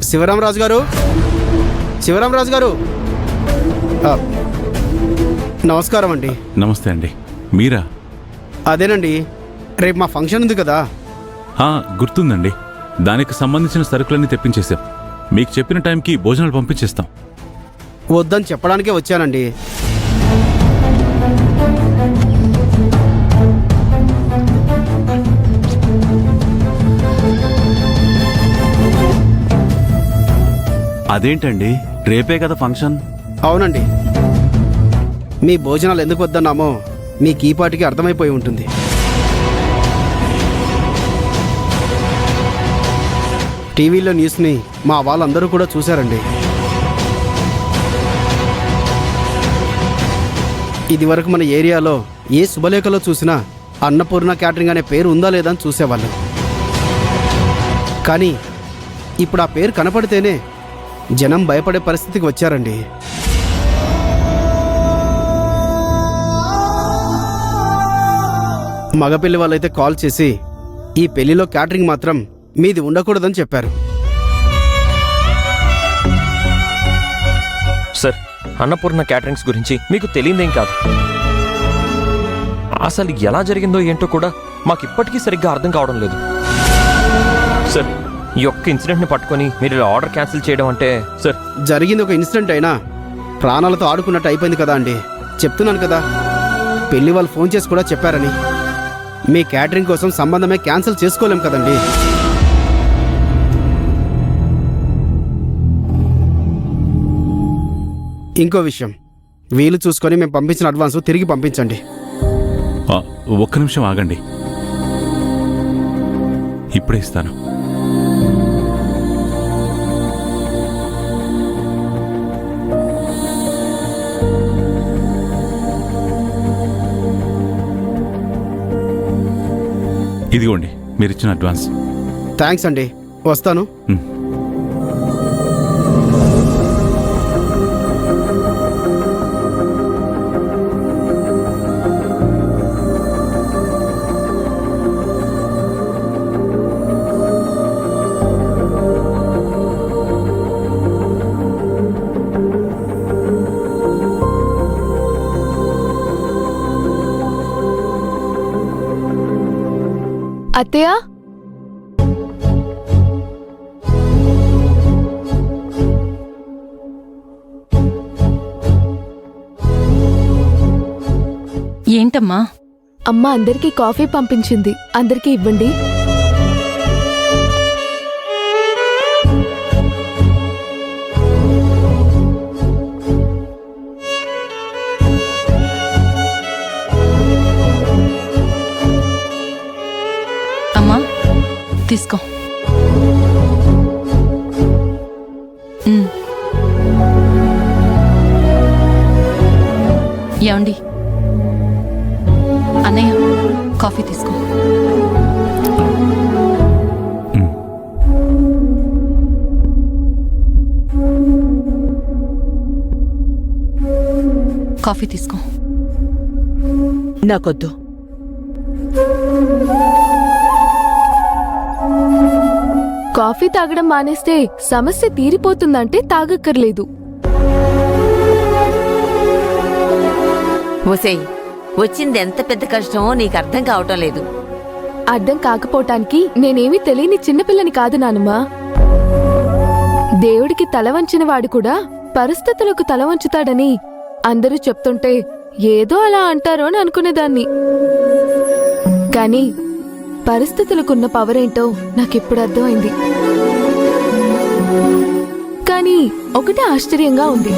శివరామరాజు గారు, శివరామరాజు గారు, నమస్కారం అండి. నమస్తే అండి. మీరా? అదేనండి, రేపు మా ఫంక్షన్ ఉంది కదా. గుర్తుందండి. దానికి సంబంధించిన సరుకులన్నీ తెప్పించేశాం. మీకు చెప్పిన టైంకి భోజనాలు పంపించేస్తాం. వద్దని చెప్పడానికే వచ్చానండి. అదేంటండి, రేపే కదా ఫంక్షన్? అవునండి, మీ భోజనాలు ఎందుకు వద్దన్నామో మీకు ఈ పాటికి అర్థమైపోయి ఉంటుంది. టీవీలో న్యూస్ని మా వాళ్ళందరూ కూడా చూశారండి. ఇదివరకు మన ఏరియాలో ఏ శుభలేఖలో చూసినా అన్నపూర్ణ క్యాటరింగ్ అనే పేరు ఉందా లేదా అని చూసేవాళ్ళు. కానీ ఇప్పుడు ఆ పేరు కనపడితేనే జనం భయపడే పరిస్థితికి వచ్చారండి. మగపెళ్లి వాళ్ళైతే కాల్ చేసి ఈ పెళ్లిలో క్యాటరింగ్ మాత్రం మీది ఉండకూడదని చెప్పారు. సార్, అన్నపూర్ణ క్యాటరింగ్స్ గురించి మీకు తెలియదేం కాదు. అసలు ఎలా జరిగిందో ఏంటో కూడా మాకు ఇప్పటికీ సరిగ్గా అర్థం కావడం లేదు. సార్, ఈ ఒక్క ఇన్సిడెంట్ని పట్టుకొని మీరు ఇలా ఆర్డర్ క్యాన్సిల్ చేయడం అంటే సార్. జరిగింది ఒక ఇన్సిడెంట్ అయినా ప్రాణాలతో ఆడుకున్నట్టు అయిపోయింది కదా అండి. చెప్తున్నాను కదా, పెళ్లి వాళ్ళు ఫోన్ చేసి కూడా చెప్పారని. మీ క్యాటరింగ్ కోసం సంబంధమే క్యాన్సిల్ చేసుకోలేం కదండి. ఇంకో విషయం, వీలు చూసుకొని మేము పంపించిన అడ్వాన్స్ తిరిగి పంపించండి. ఒక్క నిమిషం ఆగండి, ఇప్పుడే ఇస్తాను. ఇదిగోండి మీరిచ్చిన అడ్వాన్స్. థ్యాంక్స్ అండి, వస్తాను. అత్తయ్య, ఏంటమ్మా? అమ్మ అందరికీ కాఫీ పంపించింది, అందరికీ ఇవ్వండి. అమ్మా తీసుకో. ఏమండి, అన్నయ్య కాఫీ తీసుకో. కాఫీ తీసుకో. నాకొద్దు. కాఫీ తాగడం మానేస్తే సమస్య తీరిపోతుందంటే తాగక్కర్లేదు. ఒసేయ్, వచ్చింది ఎంత పెద్ద కష్టమో నీకు అర్థం కావటం లేదు. అర్థం కాకపోవటానికి నేనేమీ తెలియని చిన్నపిల్లని కాదు నానమ్మా. దేవుడికి తల వంచిన వాడు కూడా పరిస్థితులకు తల వంచుతాడని అందరూ చెప్తుంటే ఏదో అలా అంటారో అని అనుకునేదాన్ని. కానీ పరిస్థితులకున్న పవరేంటో నాకిప్పుడు అర్థమైంది. కానీ ఒకటే ఆశ్చర్యంగా ఉంది.